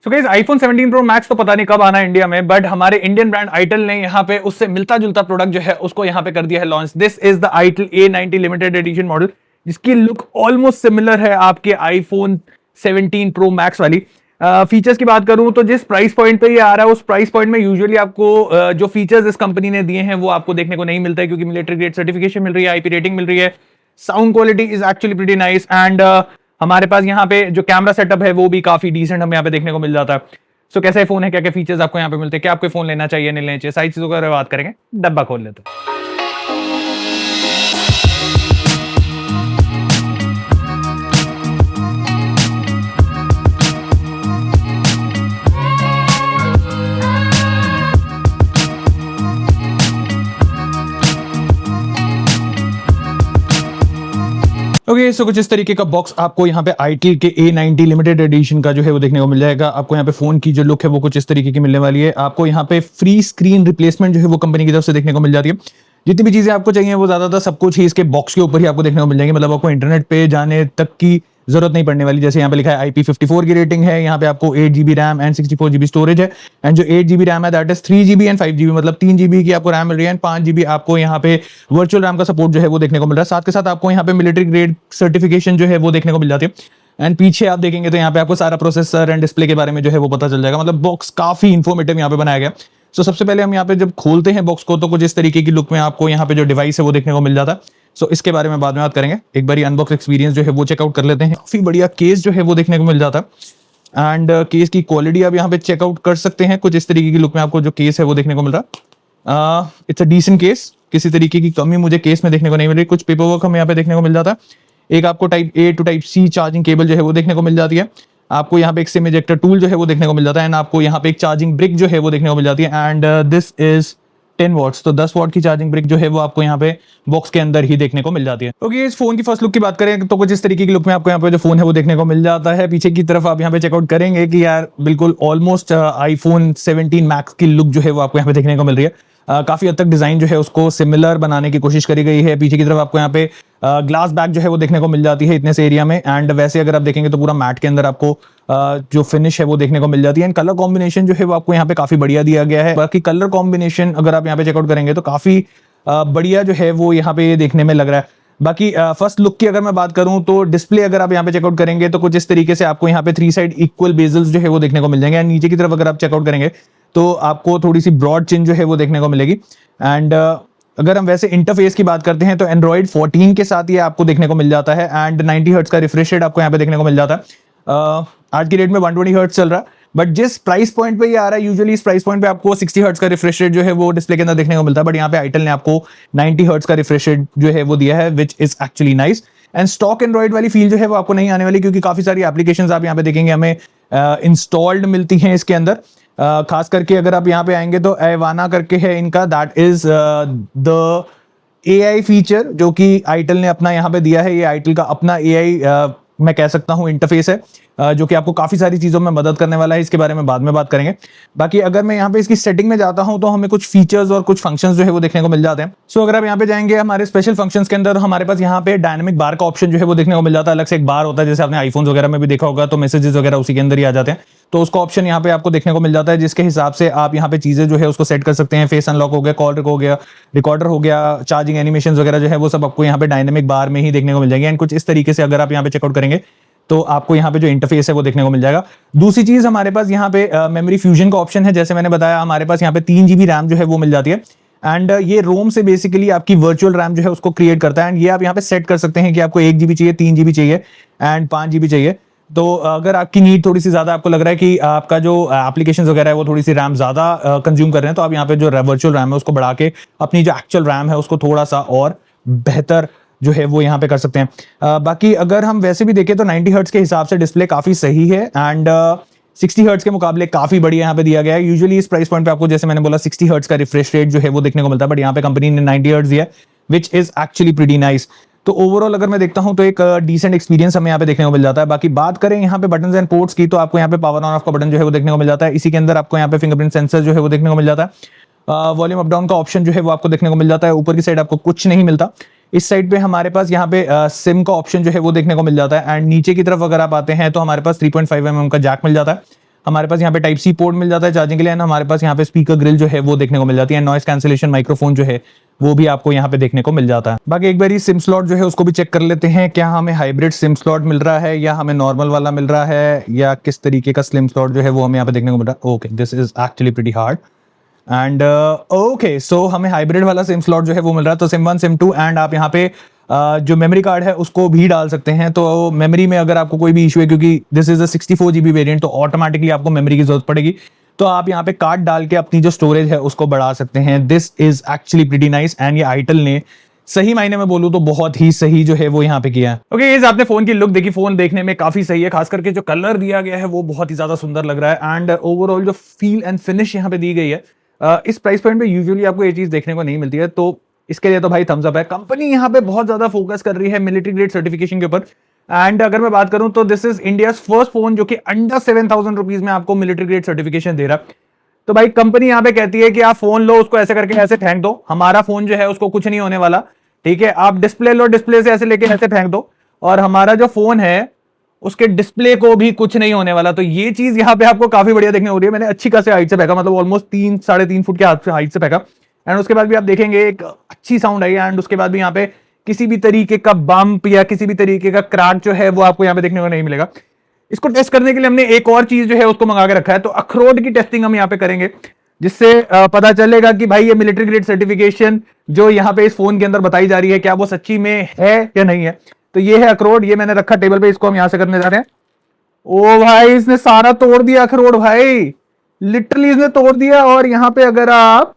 So guys iPhone 17 pro max तो पता नहीं कब आना है इंडिया में, बट हमारे इंडियन ब्रांड आईटेल ने यहाँ पे उससे मिलता जुलता प्रोडक्ट जो है उसको यहाँ पे कर दिया है launch. This is the itel A90 limited edition model, जिसकी लुक ऑलमोस्ट सिमिलर है आपके आईफोन 17 प्रो मैक्स वाली। फीचर्स की बात करूं तो जिस प्राइस पॉइंट पे ये आ रहा है उस प्राइस पॉइंट में यूजुअली आपको जो फीचर्स इस कंपनी ने दिए हैं वो आपको देखने को नहीं मिलता है, क्योंकि मिलिट्री ग्रेड सर्टिफिकेशन मिल रही है, आईपी रेटिंग मिल रही है, sound quality is actually pretty nice, and हमारे पास यहाँ पे जो कैमरा सेटअप है वो भी काफी डिसेंट हमें यहाँ पे देखने को मिल जाता है। सो कैसा फोन है, क्या क्या फीचर्स आपको यहाँ पे मिलते हैं, क्या आपको फोन लेना चाहिए नहीं लेना चाहिए, सारी चीजों की बात करेंगे। डब्बा खोल लेते हैं। ओके सो कुछ इस तरीके का बॉक्स आपको यहाँ पे आईटेल के A90 लिमिटेड एडिशन का जो है वो देखने को मिल जाएगा। आपको यहाँ पे फोन की जो लुक है वो कुछ इस तरीके की मिलने वाली है। आपको यहाँ पे फ्री स्क्रीन रिप्लेसमेंट जो है वो कंपनी की तरफ से देखने को मिल जाती है। जितनी भी चीजें आपको चाहिए वो ज्यादातर सब कुछ ही इसके बॉक्स के ऊपर ही आपको देखने को मिल जाएंगे, मतलब आपको इंटरनेट पे जाने तक की जरूरत नहीं पड़ने वाली। जैसे यहाँ पे लिखा है IP54 की रेटिंग है, यहाँ पे आपको 8GB RAM and 64GB storage है, एंड जो 8GB रैम है that is 3GB and 5GB, मतलब 3GB की आपको रैम मिल रही है एंड 5GB आपको यहाँ पे वर्चुअल रैम का सपोर्ट जो है वो देखने को मिल रहा है। साथ के साथ आपको यहाँ पे मिलिट्री ग्रेड सर्टिफिकेशन जो है वो देखने को मिल जाती है। एंड पीछे आप देखेंगे तो यहाँ पे आपको सारा प्रोसेसर एंड डिस्प्ले के बारे में जो है वो पता चल जाएगा, मतलब बॉक्स काफी इंफॉर्मेटिव यहाँ पे बनाया गया। सो सबसे पहले हम यहाँ पे जब खोलते हैं बॉक्स को तो कुछ इस तरीके की लुक में आपको यहाँ पे जो डिवाइस है वो देखने को मिल जाता है। सो इसके बारे में बाद में बात करेंगे। एक बार अनबॉक्स एक्सपीरियंस जो है वो चेकआउट कर लेते हैं। काफी बढ़िया केस जो है वो देखने को मिल जाता है, एंड केस की क्वालिटी आप यहाँ पे चेकआउट कर सकते हैं। कुछ इस तरीके की लुक में आपको जो केस है वो देखने को मिल रहा है। इट्स अ डिसेंट केस, किसी तरीके की कमी मुझे केस में देखने को नहीं मिल रही। कुछ पेपर वर्क हमें यहाँ पे देखने को मिल जाता है। एक आपको type A to type C charging cable जो है वो देखने को मिल जाती है। आपको यहाँ पे एक सिम इजेक्टर टूल जो है वो देखने को मिल जाता है, एंड आपको यहाँ पे एक चार्जिंग ब्रिक जो है वो देखने को मिल जाती है, एंड दिस इज 10 वॉट्स, तो 10 वॉट की चार्जिंग ब्रिक जो है वो आपको यहाँ पे बॉक्स के अंदर ही देखने को मिल जाती है। ओके इस फोन की फर्स्ट लुक की बात करें तो कुछ इस तरीके की लुक में आपको यहाँ पे जो फोन है वो देखने को मिल जाता है। पीछे की तरफ आप यहाँ पे चेकआउट करेंगे कि यार बिल्कुल ऑलमोस्ट आईफोन 17 मैक्स की लुक जो है वो आपको यहाँ पे देखने को मिल रही है। काफी हद तक डिजाइन जो है उसको सिमिलर बनाने की कोशिश करी गई है। पीछे की तरफ आपको यहाँ पे ग्लास बैक जो है वो देखने को मिल जाती है इतने से एरिया में, एंड वैसे अगर आप देखेंगे तो पूरा मैट के अंदर आपको जो फिनिश है वो देखने को मिल जाती है। एंड कलर कॉम्बिनेशन जो है वो आपको यहाँ पे काफी बढ़िया दिया गया है। बाकी कलर कॉम्बिनेशन अगर आप यहाँ पे चेकआउट करेंगे तो काफी बढ़िया जो है वो यहाँ पे देखने में लग रहा है। बाकी फर्स्ट लुक की अगर मैं बात करूं तो डिस्प्ले अगर आप यहाँ पे चेकआउट करेंगे तो कुछ इस तरीके से आपको यहाँ पे 3 साइड इक्वल बेजल्स जो है वो देखने को मिल जाएंगे, एंड नीचे की तरफ अगर आप चेकआउट करेंगे तो आपको थोड़ी सी ब्रॉड चिन जो है वो देखने को मिलेगी। एंड अगर हम वैसे इंटरफेस की बात करते हैं तो एंड्रॉइड 14 के साथ ये आपको देखने को मिल जाता है, एंड 90 हर्ट्ज का रिफ्रेश रेट आपको यहाँ पे देखने को मिल जाता है। आज की डेट में 120 हर्ट्ज चल रहा है, बट जिस प्राइस पॉइंट पे ये आ रहा है यूजुअली इस प्राइस पॉइंट पे आपको 60 हर्ट्ज का रिफ्रेश रेट जो है वो डिस्प्ले के अंदर देखने को मिलता है, बट यहाँ पे आईटेल ने आपको 90 हर्ट्ज का रिफ्रेश रेट जो है वो दिया है, which is actually nice. And stock Android वाली फील जो है वो आपको नहीं आने वाली, क्योंकि काफी सारी एप्लीकेशंस आप यहाँ पे देखेंगे हमें इंस्टॉल्ड मिलती हैं इसके अंदर। खास करके अगर आप यहाँ पे आएंगे तो एवाना करके है इनका, that is the AI feature जो कि आईटेल ने अपना यहाँ पे दिया है। ये आईटेल का अपना AI मैं कह सकता हूँ इंटरफेस है, जो कि आपको काफी सारी चीजों में मदद करने वाला है। इसके बारे में बाद में बात करेंगे। बाकी अगर मैं यहाँ पे इसकी सेटिंग में जाता हूँ तो हमें कुछ फीचर्स और कुछ फंक्शंस जो है वो देखने को मिल जाते हैं। सो अगर आप यहाँ पे जाएंगे हमारे स्पेशल फंक्शंस के अंदर, हमारे पास यहाँ पे डायनामिक बार का ऑप्शन जो है वो देखने को मिल जाता है। अलग से एक बार होता है, जैसे आपने आईफोन वगैरह में भी देखा होगा, तो मैसेजेस वगैरह उसी के अंदर ही आ जाते हैं, तो उसका ऑप्शन यहाँ पे आपको देखने को मिल जाता है, जिसके हिसाब से आप यहाँ पे चीजें जो है उसको सेट कर सकते हैं। फेस अनलॉक हो गया, कॉल हो गया, रिकॉर्डर हो गया, चार्जिंग एनिमेशन वगैरह जो है वो सब आपको यहाँ पे डायनामिक बार में ही देखने को मिल जाएंगे। एंड कुछ इस तरीके से अगर आप यहाँ पे चेकआउट करेंगे तो आपको यहाँ पे जो इंटरफेस है वो देखने को मिल जाएगा। दूसरी चीज हमारे पास यहाँ पे मेमोरी फ्यूजन का ऑप्शन है। जैसे मैंने बताया हमारे पास यहाँ पे 3GB रैम जो है वो मिल जाती है, एंड ये रोम से बेसिकली आपकी वर्चुअल रैम जो है उसको क्रिएट करता है। एंड ये आप यहाँ पे सेट कर सकते हैं कि आपको 1GB चाहिए, 3GB चाहिए एंड 5GB चाहिए। तो अगर आपकी नीड थोड़ी सी ज्यादा आपको लग रहा है कि आपका जो एप्लीकेशन वगैरह है वो थोड़ी सी रैम ज्यादा कंज्यूम कर रहे हैं, तो आप यहाँ पे जो वर्चुअल रैम है उसको बढ़ा के अपनी जो एक्चुअल रैम है उसको थोड़ा सा और बेहतर जो है वो यहाँ पे कर सकते हैं। बाकी अगर हम वैसे भी देखें तो 90 हर्ट्ज के हिसाब से डिस्प्ले काफी सही है, एंड 60 हर्ट्ज के मुकाबले काफी बढ़िया यहाँ पे दिया गया है। यूजुअली इस प्राइस पॉइंट पे आपको जैसे मैंने बोला 60 हर्ट्ज का रिफ्रेश रेट जो है वो देखने को मिलता है, बट यहाँ पे कंपनी ने 90 हर्ट्ज दिया है, which is actually pretty nice. तो ओवरऑल अगर मैं देखता हूं तो एक डिसेंट एक्सपीरियंस हमें यहाँ पे देखने को मिल जाता है। बाकी बात करें यहाँ पे बटन्स एंड पोर्ट्स की, तो आपको यहाँ पे पावर ऑन ऑफ का बटन जो है वो देखने को मिल जाता है। इसी के अंदर आपको यहाँ पे फिंगरप्रिंट सेंसर जो है वो देखने को मिल जाता है। वॉल्यूम अप डाउन का ऑप्शन जो है वो आपको देखने को मिल जाता है। ऊपर की साइड आपको कुछ नहीं मिलता। इस साइड पे हमारे पास यहाँ पे सिम का ऑप्शन जो है वो देखने को मिल जाता है। एंड नीचे की तरफ अगर आप आते हैं तो हमारे पास 3.5 mm का जैक मिल जाता है। हमारे पास यहाँ पे टाइप सी पोर्ट मिल जाता है चार्जिंग के लिए, एंड हमारे पास यहाँ पे स्पीकर ग्रिल जो है वो देखने को मिल जाती है, नॉइस कैंसिलेशन माइक्रोफोन जो है वो भी आपको यहाँ पे देखने को मिल जाता है। बाकी एक बार सिम स्लॉट जो है उसको भी चेक कर लेते हैं, क्या हमें हाइब्रिड सिम स्लॉट मिल रहा है या हमें नॉर्मल वाला मिल रहा है या किस तरीके का सिम स्लॉट जो है वो हमें यहाँ पे देखने को मिल रहा है। Okay, this is actually pretty hard and okay, so हमें हाइब्रिड वाला सिम स्लॉट जो है वो मिल रहा है, तो सिम 1 सिम 2 एंड आप यहाँ पे जो मेमोरी कार्ड है उसको भी डाल सकते हैं। तो मेमोरी में अगर आपको कोई भी इशू है, क्योंकि this is a 64 GB variant, तो ऑटोमेटिकली आपको मेमोरी की जरूरत पड़ेगी, तो आप यहाँ पे कार्ड डाल के अपनी जो स्टोरेज है उसको बढ़ा सकते हैं। This is actually pretty nice and ये आईटेल ने सही मायने में बोलूं तो बहुत ही सही जो है वो यहाँ पे किया है। ओके, ये आपने फोन की लुक देखी, फोन देखने में काफी सही है, खास करके जो कलर दिया गया है वो बहुत ही ज्यादा सुंदर लग रहा है, एंड ओवरऑल जो फील एंड फिनिश यहाँ पे दी गई है इस प्राइस पॉइंट पे यूजुअली आपको ये चीज देखने को नहीं मिलती है, तो इसके लिए तो भाई थम्स अप है। कंपनी यहाँ पे बहुत ज्यादा फोकस कर रही है मिलिट्री ग्रेड सर्टिफिकेशन के ऊपर, एंड अगर मैं बात करूं तो this is India first phone जो कि अंडर 7,000 रुपीज में आपको मिलिट्री ग्रेड सर्टिफिकेशन दे रहा है। तो भाई कंपनी यहाँ पे कहती है कि आप फोन लो, उसको ऐसे करके ऐसे फेंक दो, हमारा फोन जो है उसको कुछ नहीं होने वाला, ठीक है। आप डिस्प्ले लो, डिस्प्ले से ऐसे लेके ऐसे फेंक दो, और हमारा जो फोन है उसके डिस्प्ले को भी कुछ नहीं होने वाला। तो ये चीज यहाँ पे आपको काफी बढ़िया देखने हो रही है। मैंने अच्छी खासी हाइट से फेंका, मतलब ऑलमोस्ट 3-3.5 फुट के हाइट से फेंका, एंड उसके बाद भी आप देखेंगे एक अच्छी साउंड आई, एंड उसके बाद भी यहाँ पे किसी भी तरीके का बम्प या किसी भी तरीके का क्रैक जो है वो आपको यहाँ पे देखने को नहीं मिलेगा। इसको टेस्ट करने के लिए हमने एक और चीज जो है उसको मंगा के रखा है, तो अखरोट की टेस्टिंग हम यहाँ पे करेंगे, जिससे पता चलेगा कि भाई ये मिलिट्री ग्रेड सर्टिफिकेशन जो यहाँ पे इस फोन के अंदर बताई जा रही है क्या वो सच्ची में है या नहीं है। तो ये है अखरोट, ये मैंने रखा टेबल पे, इसको हम यहां से करने जा रहे हैं। ओ भाई, इसने सारा तोड़ दिया अखरोट भाई, लिटरली इसने तोड़ दिया, और यहां पे अगर आप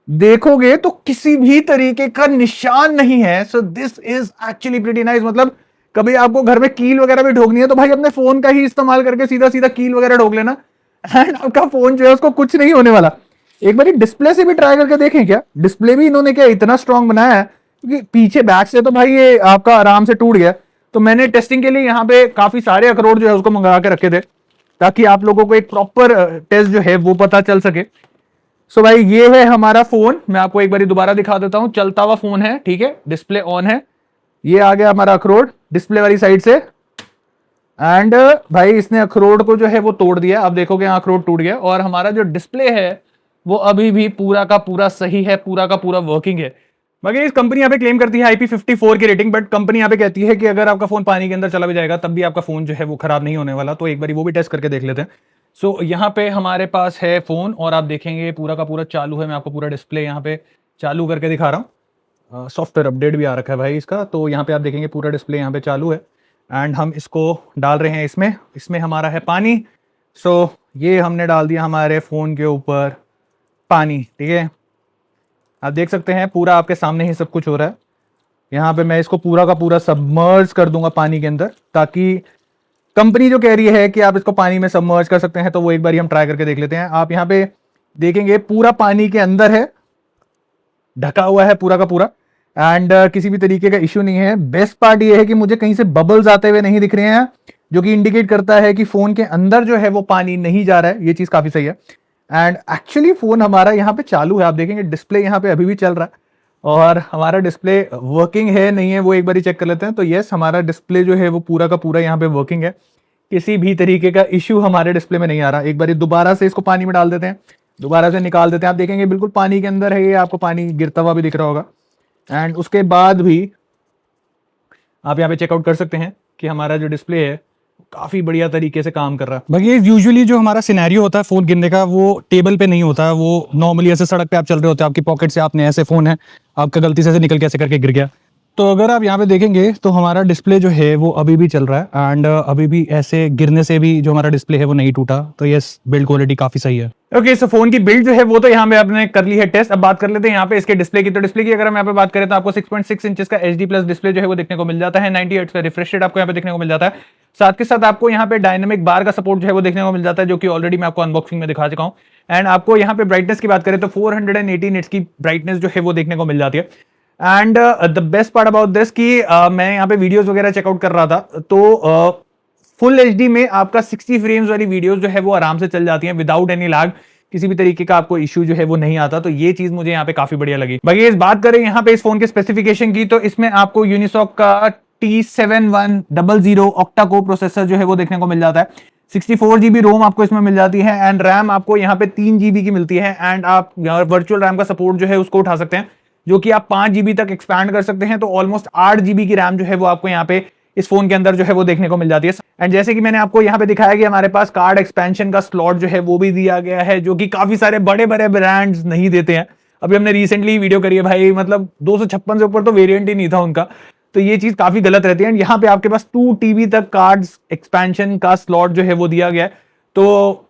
देखोगे तो किसी भी तरीके का निशान नहीं है। So this is actually pretty nice. मतलब कभी आपको घर में कील वगैरह भी ठोकनी है तो भाई अपने फोन का ही इस्तेमाल करके सीधा सीधा कील वगैरह ठोक लेना, एंड आपका फोन जो है उसको कुछ नहीं होने वाला। एक बार डिस्प्ले से भी ट्राई करके देखें क्या, डिस्प्ले भी इन्होंने क्या इतना स्ट्रांग बनाया है, क्योंकि पीछे बैक से तो भाई ये आपका आराम से टूट गया। तो मैंने टेस्टिंग के लिए यहाँ पे काफी सारे अखरोट जो है उसको मंगा के रखे थे, ताकि आप लोगों को एक प्रॉपर टेस्ट जो है वो पता चल सके। सो भाई ये है हमारा फोन, मैं आपको एक बार दोबारा दिखा देता हूं, चलता हुआ फोन है, ठीक है, डिस्प्ले ऑन है, ये आ गया हमारा अखरोट डिस्प्ले वाली साइड से, एंड भाई इसने अखरोट को जो है वो तोड़ दिया। अब देखोगे यहाँ अखरोट टूट गया, और हमारा जो डिस्प्ले है वो अभी भी पूरा का पूरा सही है, पूरा का पूरा वर्किंग है। बाकी इस कंपनी यहाँ पे क्लेम करती है IP54 की रेटिंग, बट कंपनी यहाँ पे कहती है कि अगर आपका फोन पानी के अंदर चला भी जाएगा तब भी आपका फोन जो है वो खराब नहीं होने वाला। तो एक बार वो भी टेस्ट करके देख लेते हैं। सो यहाँ पे हमारे पास है फोन, और आप देखेंगे पूरा का पूरा चालू है। मैं आपको पूरा डिस्प्ले यहाँ पे चालू करके दिखा रहा हूँ, सॉफ्टवेयर अपडेट भी आ रखा है भाई इसका। तो यहाँ पे आप देखेंगे पूरा डिस्प्ले यहाँ पे चालू है, एंड हम इसको डाल रहे हैं इसमें हमारा है पानी। सो ये हमने डाल दिया हमारे फोन के ऊपर पानी, ठीक है। आप देख सकते हैं पूरा आपके सामने ही सब कुछ हो रहा है। यहाँ पे मैं इसको पूरा का पूरा सबमर्ज कर दूंगा पानी के अंदर, ताकि कंपनी जो कह रही है कि आप इसको पानी में सबमर्ज कर सकते हैं, तो वो एक बार हम ट्राई करके देख लेते हैं। आप यहाँ पे देखेंगे पूरा पानी के अंदर है, ढका हुआ है पूरा का पूरा, एंड किसी भी तरीके का इश्यू नहीं है। बेस्ट पार्ट ये है कि मुझे कहीं से बबल्स आते हुए नहीं दिख रहे हैं, जो कि इंडिकेट करता है कि फोन के अंदर जो है वो पानी नहीं जा रहा है। ये चीज काफी सही है, एंड एक्चुअली फोन हमारा यहाँ पे चालू है। आप देखेंगे डिस्प्ले यहाँ पे अभी भी चल रहा है, और हमारा डिस्प्ले वर्किंग है नहीं है वो एक बार चेक कर लेते हैं। तो यस, हमारा डिस्प्ले जो है वो पूरा का पूरा यहाँ पे वर्किंग है, किसी भी तरीके का इश्यू हमारे डिस्प्ले में नहीं आ रहा। एक बार दोबारा से इसको पानी में डाल देते हैं, दोबारा से निकाल देते हैं। आप देखेंगे बिल्कुल पानी के अंदर है, ये आपको पानी गिरता हुआ भी दिख रहा होगा, एंड उसके बाद भी आप यहाँ पे चेकआउट कर सकते हैं कि हमारा जो डिस्प्ले है काफी बढ़िया तरीके से काम कर रहा है। बाकी यूजुअली जो हमारा सिनेरियो होता है फोन गिरने का, वो टेबल पे नहीं होता है, वो नॉर्मली ऐसे सड़क पे आप चल रहे होते हैं, आपकी पॉकेट से आपने ऐसे फोन है, आपका गलती से ऐसे निकल के ऐसे करके गिर गया। तो अगर आप यहाँ पे देखेंगे तो हमारा डिस्प्ले जो है वो अभी भी चल रहा है, एंड अभी भी ऐसे गिरने से भी जो हमारा डिस्प्ले है वो नहीं टूटा। तो यस, बिल्ड क्वालिटी काफी सही है। ओके, सो फोन की बिल्ड जो है वो तो यहाँ पे आपने कर ली है टेस्ट। अब बात कर लेते हैं यहाँ पे इसके डिस्प्ले की। तो डिस्प्ले की अगर हम यहाँ पे बात करें तो आपको 6.6 इंचेस का HD+ डिस्प्ले जो है वो देखने को मिल जाता है। 90 हर्ट्ज का रिफ्रेश रेट आपको यहाँ पे देखने को मिल जाता है। साथ के साथ आपको यहाँ पे डायनेमिक बार का सपोर्ट जो है वो देखने को मिल जाता है, जो कि ऑलरेडी मैं आपको अनबॉक्सिंग में दिखा चुका हूँ। एंड आपको यहाँ पे ब्राइटनेस की बात करें तो 480 निट्स की ब्राइटनेस जो है वो देखने को मिल जाती है। And the best part about this कि मैं यहाँ पे वीडियोस वगैरह चेकआउट कर रहा था, तो फुल HD में आपका 60 फ्रेम्स वाली वीडियोस जो है वो आराम से चल जाती हैं विदाउट एनी लैग, किसी भी तरीके का आपको इश्यू जो है वो नहीं आता। तो ये चीज मुझे यहाँ पे काफी बढ़िया लगी। बाकी इस बात करें यहाँ पे इस फोन के स्पेसिफिकेशन की, तो इसमें आपको यूनिसॉक का T7100 ऑक्टा कोर प्रोसेसर जो है वो देखने को मिल जाता है, 64 GB रोम आपको इसमें मिल जाती है एंड रैम आपको यहाँ पे 3 GB की मिलती है एंड आप वर्चुअल रैम का सपोर्ट जो है उसको उठा सकते हैं, जो कि आप 5 GB तक एक्सपैंड कर सकते हैं। तो ऑलमोस्ट 8 GB की रैम जो है वो आपको यहाँ पे इस फोन के अंदर जो है वो देखने को मिल जाती है। एंड जैसे कि मैंने आपको यहाँ पे दिखाया कि हमारे पास कार्ड एक्सपेंशन का स्लॉट जो है वो भी दिया गया है, जो कि काफी सारे बड़े बड़े ब्रांड्स नहीं देते हैं। अभी हमने रिसेंटली वीडियो करी है भाई, मतलब 256 से ऊपर तो वेरिएंट ही नहीं था उनका, तो ये चीज काफी गलत रहती है। एंड यहाँ पे आपके पास 2 TB तक कार्ड्स एक्सपेंशन का स्लॉट जो है वो दिया गया है। तो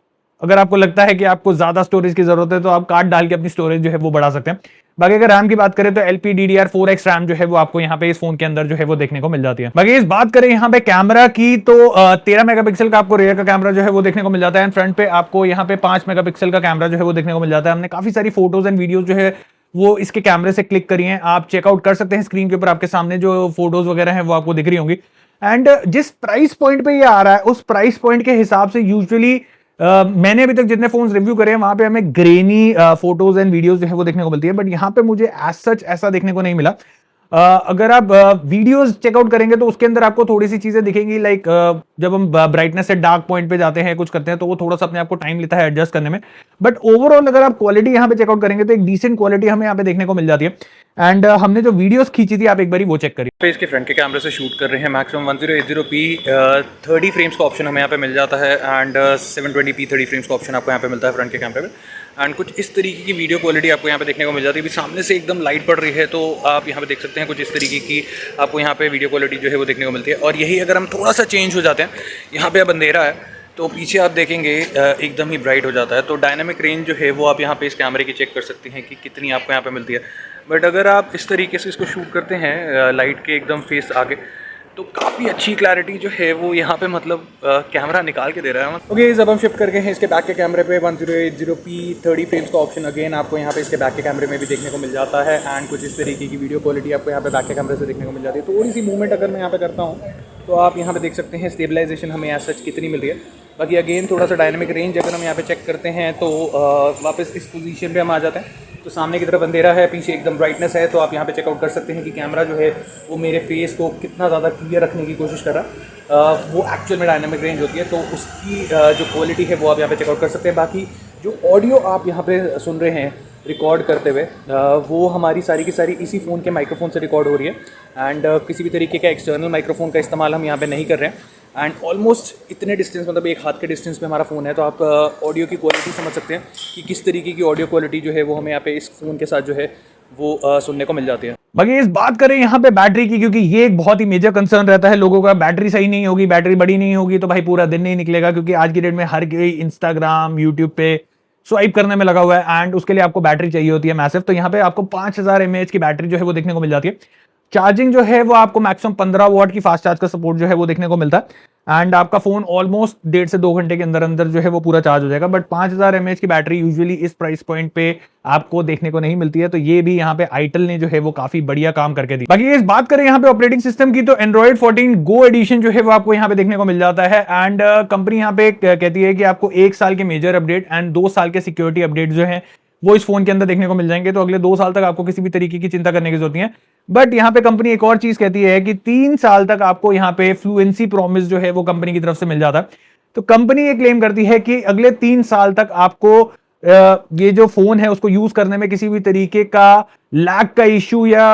अगर आपको लगता है कि आपको ज्यादा स्टोरेज की जरूरत है तो आप कार्ड डाल के अपनी स्टोरेज जो है वो बढ़ा सकते हैं। बाकी अगर रैम की बात करें तो LPDDR4X रैम जो है वो आपको यहाँ पे इस फोन के अंदर जो है वो देखने को मिल जाती है। बाकी इस बात करें यहाँ पे कैमरा की तो 13 मेगापिक्सल का आपको रेयर का कैमरा जो है वो देखने को मिल जाता है एंड फ्रंट पे आपको यहाँ पे 5 मेगापिक्सल का कैमरा जो है वो देखने को मिल जाता है। हमने काफी सारी फोटोज एंड वीडियोज जो है वो इसके कैमरे से क्लिक करी हैं, आप चेकआउट कर सकते हैं। स्क्रीन के ऊपर आपके सामने जो फोटोज वगैरह हैं वो आपको दिख रही होंगी। एंड जिस प्राइस पॉइंट पे ये आ रहा है उस प्राइस पॉइंट के हिसाब से यूजुअली मैंने अभी तक जितने फोन्स रिव्यू करे हैं वहां पे हमें ग्रेनी फोटोज एंड वीडियोस जो है वो देखने को मिलती है, बट यहाँ पे मुझे एज सच ऐसा देखने को नहीं मिला। अगर आप वीडियोस चेकआउट करेंगे तो उसके अंदर आपको थोड़ी सी चीजें दिखेंगी, लाइक जब हम ब्राइटनेस से डार्क पॉइंट पे जाते हैं कुछ करते हैं तो वो थोड़ा सा अपने आप को टाइम लेता है एडजस्ट करने में। बट ओवरऑल अगर आप क्वालिटी यहाँ पे चेकआउट करेंगे तो एक डिसेंट क्वालिटी हमें यहाँ पे देखने को मिल जाती है। एंड हमने जो वीडियोस खींची थी आप एक बारी वो चेक करिए। पे इसके फ्रंट के कैमरे से शूट कर रहे हैं, मैक्सिमम 1080p 30 फ्रेम्स का ऑप्शन हमें यहाँ पे मिल जाता है एंड 720p 30 फ्रेम्स का ऑप्शन आपको यहाँ पे मिलता है फ्रंट के कैमरे में। एंड कुछ इस तरीके की वीडियो क्वालिटी आपको यहाँ पे देखने को मिल जाती है। अभी सामने से एकदम लाइट पड़ रही है तो आप यहाँ पे देख सकते हैं कुछ इस तरीके की आपको यहाँ पे वीडियो क्वालिटी जो है वो देखने को मिलती है। और यही अगर हम थोड़ा सा चेंज हो जाते हैं, यहाँ पे अब अंधेरा है तो पीछे आप देखेंगे एकदम ही ब्राइट हो जाता है। तो डायनामिक रेंज जो है वो आप यहाँ पे इस कैमरे की चेक कर सकते हैं कि कितनी आपको यहाँ पे मिलती है। बट अगर आप इस तरीके से इसको शूट करते हैं लाइट के एकदम फेस आगे तो काफ़ी अच्छी क्लैरिटी जो है वो यहाँ पे मतलब कैमरा निकाल के दे रहा है। ओके, जब हम शिफ्ट करके हैं इसके बैक के कैमरे पे 1080p 30 फ्रेम्स का ऑप्शन अगेन आपको यहाँ पे इसके बैक के कैमरे में भी देखने को मिल जाता है एंड कुछ इस तरीके की वीडियो क्वालिटी आपको यहाँ पे बैक के कैमरे से देखने को मिल जाती है। थोड़ी सी मूवमेंट अगर मैं यहाँ पे करता हूँ तो आप यहाँ पे देख सकते हैं स्टेबलाइजेशन हमें एज सच कितनी मिल रही है। बाकी अगेन थोड़ा सा डायनामिक रेंज अगर हम यहाँ पे चेक करते हैं तो वापस इस पोजीशन पे हम आ जाते हैं तो सामने की तरफ अंधेरा है, पीछे एकदम ब्राइटनेस है। तो आप यहाँ पे चेकआउट कर सकते हैं कि कैमरा जो है वो मेरे फेस को कितना ज़्यादा क्लियर रखने की कोशिश कर रहा है। वो एक्चुअल में डायनामिक रेंज होती है तो उसकी जो क्वालिटी है वो आप यहाँ पे चेकआउट कर सकते हैं। बाकी जो ऑडियो आप यहाँ पे सुन रहे हैं रिकॉर्ड करते हुए वो हमारी सारी की सारी इसी फ़ोन के माइक्रोफोन से रिकॉर्ड हो रही है एंड किसी भी तरीके का एक्सटर्नल माइक्रोफोन का इस्तेमाल हम यहाँ पे नहीं कर रहे हैं। एंड ऑलमोस्ट इतने डिस्टेंस मतलब एक हाथ के डिस्टेंस पे हमारा फ़ोन है तो आप ऑडियो की क्वालिटी समझ सकते हैं कि किस तरीके की ऑडियो क्वालिटी जो है वो हमें यहाँ पे इस फ़ोन के साथ जो है वो सुनने को मिल जाती है। बाकी इस बात करें यहाँ पे बैटरी की, क्योंकि ये एक बहुत ही मेजर कंसर्न रहता है लोगों का, बैटरी सही नहीं होगी, बैटरी बड़ी नहीं होगी तो भाई पूरा दिन नहीं निकलेगा, क्योंकि आज की डेट में हर कोई इंस्टाग्राम यूट्यूब पे स्वाइप करने में लगा हुआ है एंड उसके लिए आपको बैटरी चाहिए होती है मैसिव। तो यहाँ पे आपको 5000 mAh की बैटरी जो है वो देखने को मिल जाती है। चार्जिंग जो है वो आपको मैक्सिमम 15 वॉट की फास्ट चार्ज का सपोर्ट जो है वो देखने को मिलता है एंड आपका फोन ऑलमोस्ट 1.5 से 2 घंटे के अंदर अंदर जो है वो पूरा चार्ज हो जाएगा। बट 5000 mAh की बैटरी यूजुअली इस प्राइस पॉइंट पे आपको देखने को नहीं मिलती है, तो ये भी यहाँ पे आईटेल ने जो है वो काफी बढ़िया काम करके दी। बाकी इस बात करें यहाँ पे ऑपरेटिंग सिस्टम की तो एंड्रॉइड 14 गो एडिशन जो है वो आपको यहाँ पे देखने को मिल जाता है एंड कंपनी यहाँ पे कहती है कि आपको 1 साल के मेजर अपडेट एंड 2 साल के सिक्योरिटी अपडेट जो है वो इस फोन के अंदर देखने को मिल जाएंगे। तो अगले 2 साल तक आपको किसी भी तरीके की चिंता करने की जरूरत नहीं है। बट यहाँ पे कंपनी एक और चीज कहती है कि 3 साल तक आपको यहाँ पे फ्लुएंसी प्रॉमिस जो है वो कंपनी की तरफ से मिल जाता है। तो कंपनी ये क्लेम करती है कि अगले 3 साल तक आपको ये जो फोन है उसको यूज करने में किसी भी तरीके का लैग का इश्यू या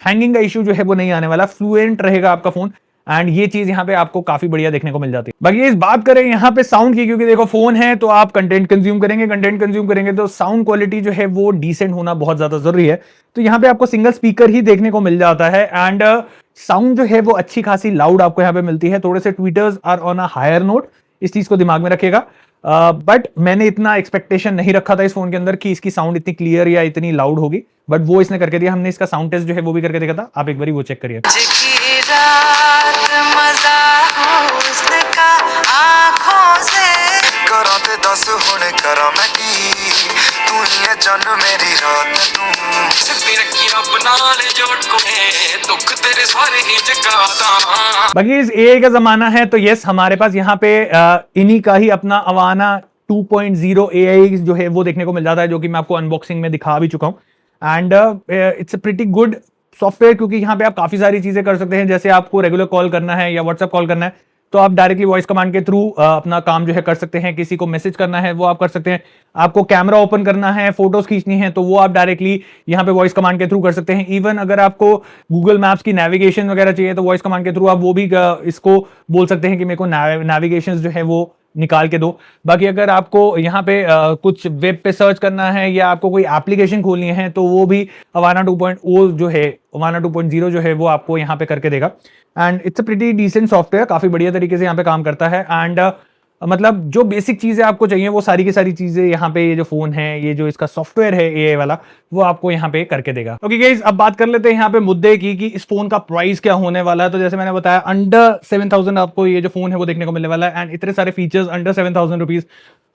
हैंगिंग का इश्यू जो है वो नहीं आने वाला, फ्लुएंट रहेगा आपका फोन एंड ये चीज यहाँ पे आपको काफी बढ़िया देखने को मिल जाती है। बाकी इस बात करें यहाँ पे साउंड की, क्योंकि देखो फोन है तो आप कंटेंट कंज्यूम करेंगे तो साउंड क्वालिटी जो है वो डिसेंट होना बहुत ज्यादा जरूरी है। तो यहाँ पे आपको सिंगल स्पीकर ही देखने को मिल जाता है एंड साउंड जो है वो अच्छी खासी लाउड आपको यहाँ पे मिलती है। थोड़े से tweeters are on a higher note, इस चीज को दिमाग में रखिएगा। बट मैंने इतना एक्सपेक्टेशन नहीं रखा था इस फोन के अंदर कि इसकी साउंड इतनी क्लियर या इतनी लाउड होगी, बट वो इसने करके दिया। हमने इसका साउंड टेस्ट जो है वो भी करके देखा था, आप एक बार वो चेक करिए। बाकी इस एआई का जमाना है तो यस हमारे पास यहाँ पे इन्हीं का ही अपना अवाना 2.0 एआई जो है वो देखने को मिल जाता है, जो कि मैं आपको अनबॉक्सिंग में दिखा भी चुका हूँ and it's a pretty good software, क्योंकि यहाँ पे आप काफी सारी चीजें कर सकते हैं। जैसे आपको रेगुलर कॉल करना है या व्हाट्सएप कॉल करना है तो आप डायरेक्टली वॉइस कमांड के थ्रू अपना काम जो है कर सकते हैं। किसी को मैसेज करना है वो आप कर सकते हैं, आपको कैमरा ओपन करना है, फोटोज खींचनी है, तो वो आप डायरेक्टली यहाँ पे वॉइस कमांड के थ्रू कर सकते हैं। इवन अगर आपको गूगल मैप्स की नेविगेशन वगैरह चाहिए तो वॉइस कमांड के थ्रू आप वो भी इसको बोल सकते हैं कि मेरे को नेविगेशन जो है वो निकाल के दो। बाकी अगर आपको यहाँ पे कुछ वेब पे सर्च करना है या आपको कोई एप्लीकेशन खोलनी है तो वो भी Avana 2.0 जो है, Avana 2.0 जो है वो आपको यहाँ पे करके देगा। And it's a pretty decent software, काफी बढ़िया तरीके से यहाँ पे काम करता है। एंड मतलब जो बेसिक चीजें आपको चाहिए वो सारी की सारी चीजें यहाँ पे, ये जो फोन है, ये जो इसका सॉफ्टवेयर है एआई वाला, वो आपको यहाँ पे करके देगा। ओके गाइस, अब बात कर लेते हैं यहाँ पे मुद्दे की कि इस फोन का प्राइस क्या होने वाला है। तो जैसे मैंने बताया, अंडर 7,000 आपको ये जो फोन है वो देखने को मिलने वाला है। एंड इतने सारे फीचर्स अंडर 7,000 रुपीज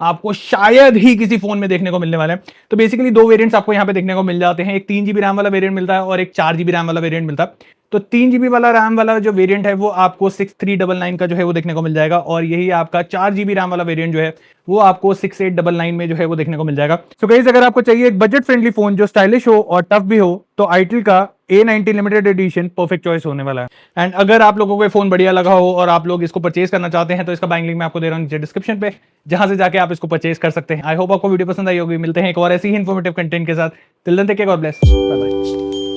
आपको शायद ही किसी फोन में देखने को मिलने वाले हैं। तो बेसिकली दो वेरिएंट्स आपको यहाँ पे देखने को मिल जाते हैं, एक 3 GB रैम वाला वेरिएंट मिलता है और एक 4 GB रैम वाला वेरिएंट मिलता है। तो 3 GB वाला रैम वाला जो वेरिएंट है वो आपको 6399 का जो है वो देखने को मिल जाएगा, और यही आपका 4 GB रैम वाला वेरिएंट जो है वो आपको 6899 में जो है वो देखने को मिल जाएगा। सो गाइस, अगर आपको चाहिए एक बजट फ्रेंडली फोन जो स्टाइलिश हो और टफ भी हो, तो आईटेल का A90 limited edition perfect choice होने वाला है। एंड अगर आप लोगों को ये फोन बढ़िया लगा हो और आप लोग इसको परचेज करना चाहते हैं तो इसका बाइंग लिंक मैं आपको दे रहा हूँ नीचे डिस्क्रिप्शन पे, जहां से जाके आप इसको परचेज कर सकते हैं। आई होप आपको वीडियो पसंद आई होगी। मिलते हैं एक और ऐसी ही इन्फॉर्मेटिव कंटेंट के साथ। Till then take care, God bless, bye bye.